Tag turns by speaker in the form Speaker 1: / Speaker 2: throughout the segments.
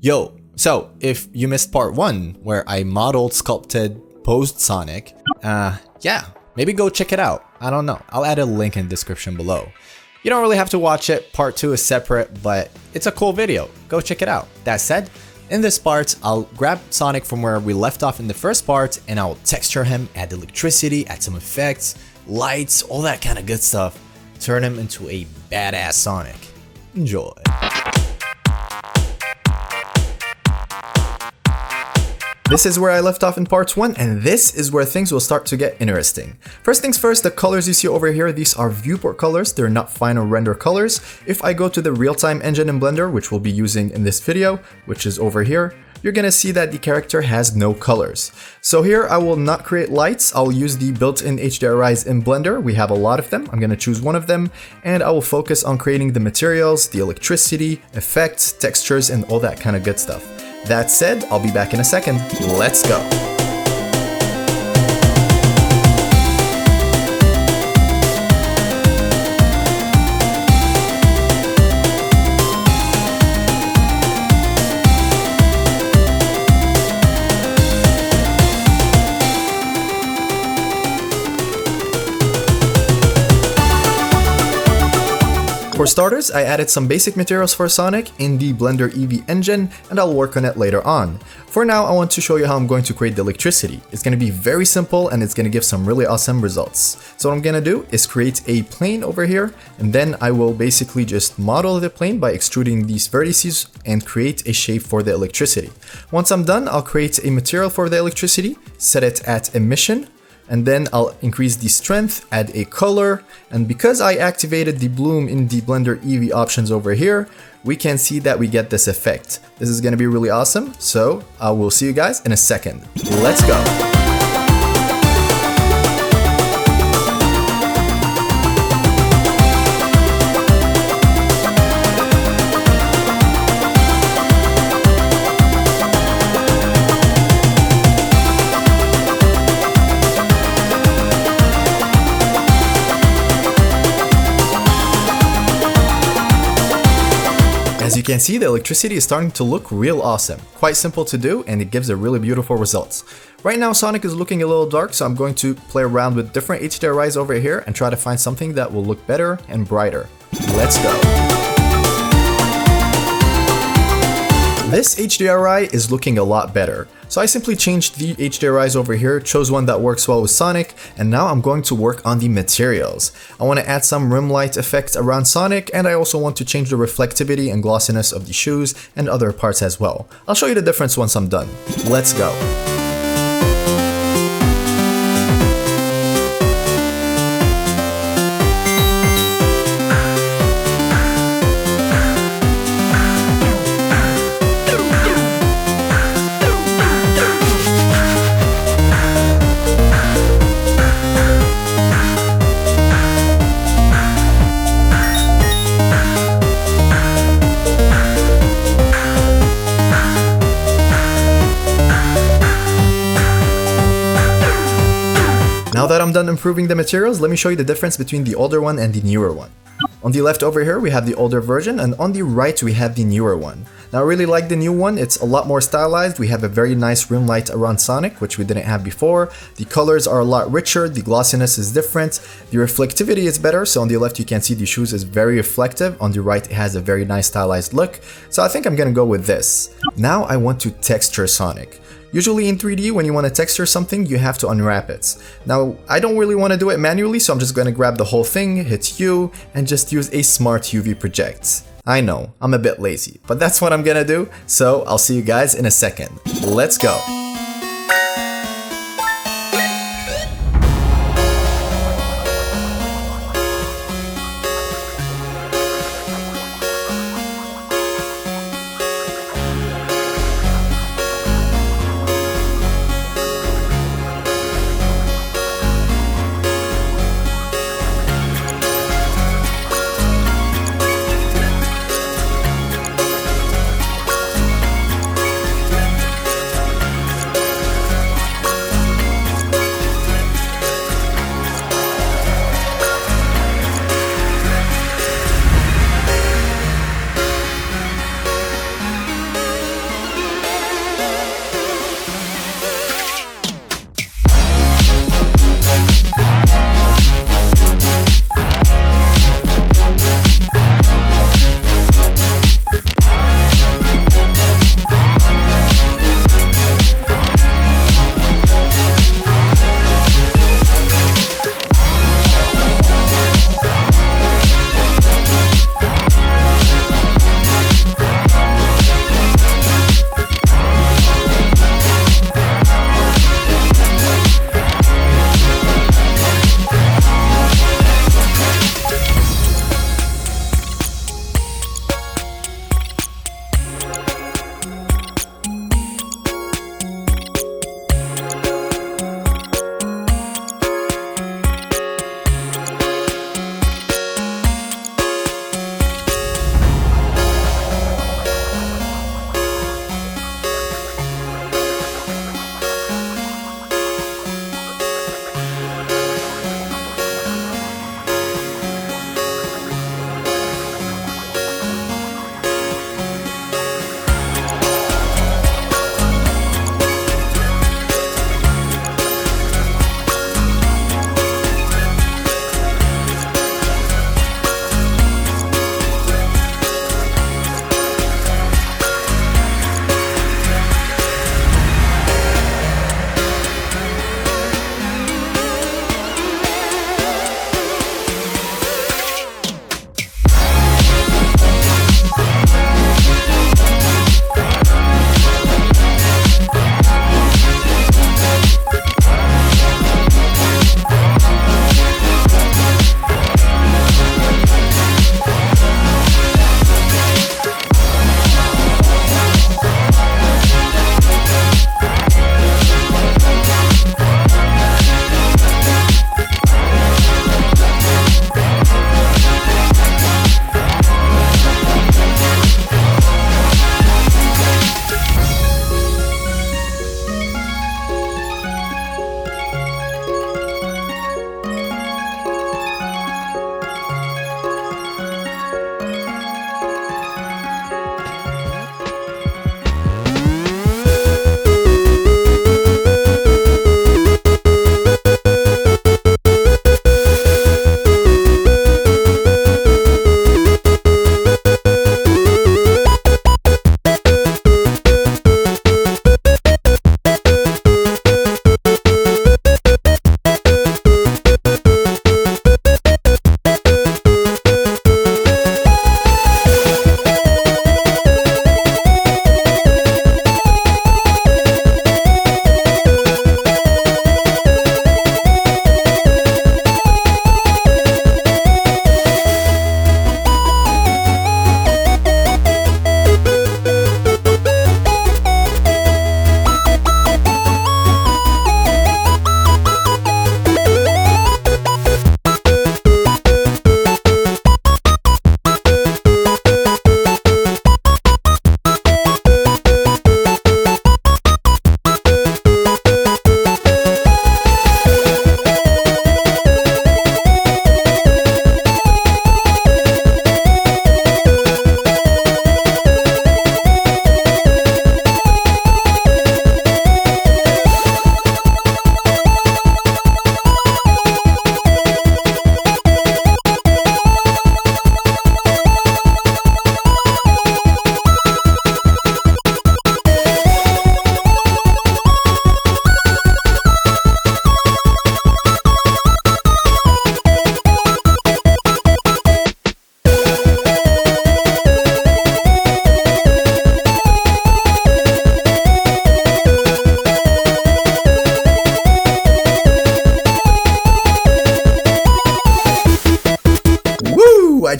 Speaker 1: Yo, so if you missed part 1 where I modeled, sculpted, posed Sonic, yeah, maybe go check it out. I don't know, I'll add a link in the description below. You don't really have to watch it, part 2 is separate, but it's a cool video, go check it out. That said, in this part, I'll grab Sonic from where we left off in the first part and I'll texture him, add electricity, add some effects, lights, all that kind of good stuff, turn him into a badass Sonic. Enjoy. This is where I left off in part 1, and this is where things will start to get interesting. First things first, the colors you see over here, these are viewport colors, they're not final render colors. If I go to the real-time engine in Blender, which we'll be using in this video, which is over here, you're gonna see that the character has no colors. So here I will not create lights, I'll use the built-in HDRIs in Blender. We have a lot of them, I'm gonna choose one of them, and I will focus on creating the materials, the electricity, effects, textures, and all that kind of good stuff. That said, I'll be back in a second. Let's go. For starters, I added some basic materials for Sonic in the Blender EEVEE engine, and I'll work on it later on. For now, I want to show you how I'm going to create the electricity. It's going to be very simple and it's going to give some really awesome results. So what I'm going to do is create a plane over here, and then I will basically just model the plane by extruding these vertices and create a shape for the electricity. Once I'm done, I'll create a material for the electricity, set it at emission, and then I'll increase the strength, add a color, and because I activated the bloom in the Blender EEVEE options over here, we can see that we get this effect. This is gonna be really awesome, so I will see you guys in a second. Let's go. As you can see, the electricity is starting to look real awesome. Quite simple to do, and it gives a really beautiful results. Right now Sonic is looking a little dark, so I'm going to play around with different HDRIs over here and try to find something that will look better and brighter. Let's go. This HDRI is looking a lot better. So I simply changed the HDRIs over here, chose one that works well with Sonic, and now I'm going to work on the materials. I want to add some rim light effects around Sonic, and I also want to change the reflectivity and glossiness of the shoes and other parts as well. I'll show you the difference once I'm done. Let's go. Now that I'm done improving the materials, let me show you the difference between the older one and the newer one. On the left over here, we have the older version, and on the right, we have the newer one. Now I really like the new one, it's a lot more stylized, we have a very nice rim light around Sonic, which we didn't have before. The colors are a lot richer, the glossiness is different, the reflectivity is better, so on the left you can see the shoes is very reflective, on the right it has a very nice stylized look, so I think I'm gonna go with this. Now I want to texture Sonic. Usually in 3D, when you want to texture something, you have to unwrap it. Now, I don't really want to do it manually, so I'm just going to grab the whole thing, hit U, and just use a smart UV project. I know, I'm a bit lazy, but that's what I'm gonna do, so I'll see you guys in a second. Let's go.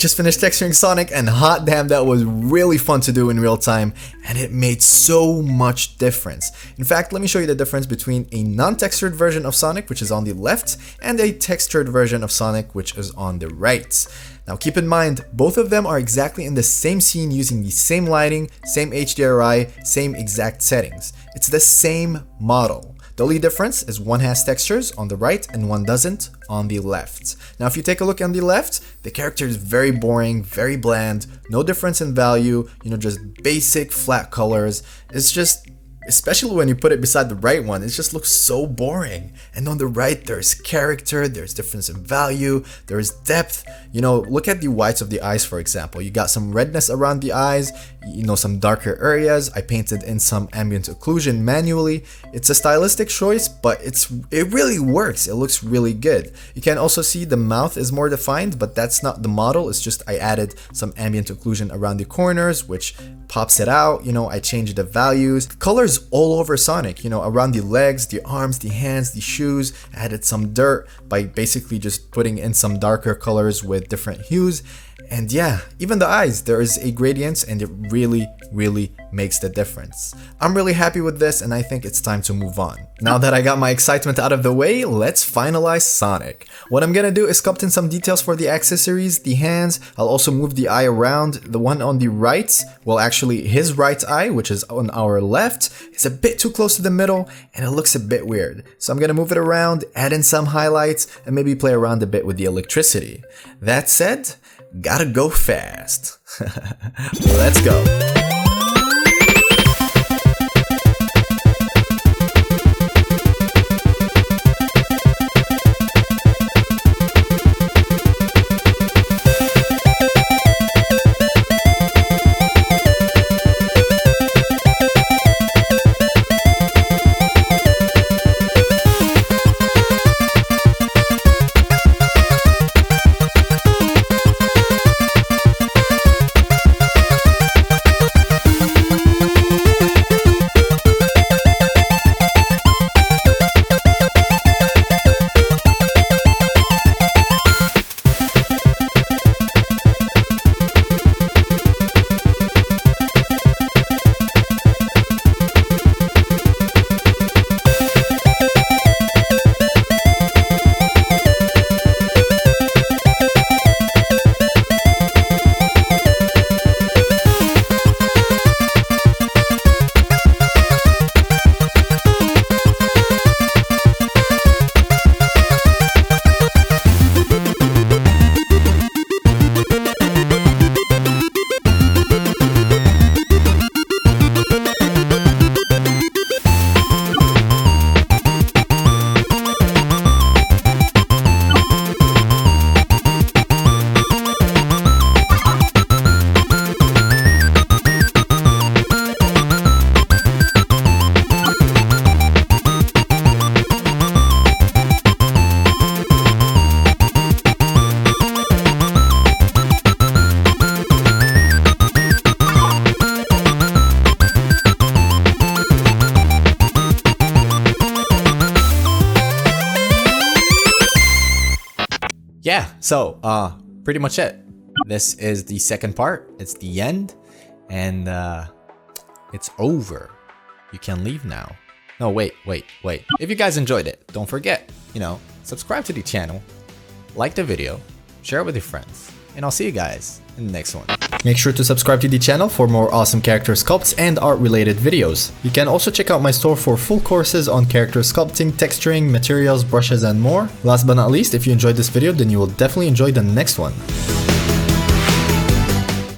Speaker 1: just finished texturing Sonic, and hot damn, that was really fun to do in real time, and it made so much difference. In fact, let me show you the difference between a non-textured version of Sonic, which is on the left, and a textured version of Sonic, which is on the right. Now keep in mind, both of them are exactly in the same scene using the same lighting, same HDRI, same exact settings. It's the same model. The only difference is one has textures on the right and one doesn't on the left. Now if you take a look on the left, the character is very boring, very bland, no difference in value, just basic flat colors. It's just, especially when you put it beside the right one, it just looks so boring. And on the right, there's character, there's difference in value, there's depth. Look at the whites of the eyes, for example. You got some redness around the eyes, some darker areas. I painted in some ambient occlusion manually. It's a stylistic choice, but it really works. It looks really good. You can also see the mouth is more defined, but that's not the model. It's just I added some ambient occlusion around the corners, which pops it out. I changed the values. Colors all over Sonic, around the legs, the arms, the hands, the shoes. I added some dirt by basically just putting in some darker colors with different hues. And yeah, even the eyes, there is a gradient, and it really makes the difference. I'm really happy with this, and I think it's time to move on. Now that I got my excitement out of the way, let's finalize Sonic. What I'm gonna do is sculpt in some details for the accessories, the hands. I'll also move the eye around. The one on the right, well actually his right eye, which is on our left, is a bit too close to the middle, and it looks a bit weird. So I'm gonna move it around, add in some highlights, and maybe play around a bit with the electricity. That said, gotta go fast. Let's go. Yeah, so pretty much it. This is the second part. It's the end, and it's over. You can leave now. No, wait. If you guys enjoyed it, don't forget, subscribe to the channel, like the video, share it with your friends, and I'll see you guys in the next one. Make sure to subscribe to the channel for more awesome character sculpts and art related videos. You can also check out my store for full courses on character sculpting, texturing, materials, brushes, and more. Last but not least, if you enjoyed this video, then you will definitely enjoy the next one.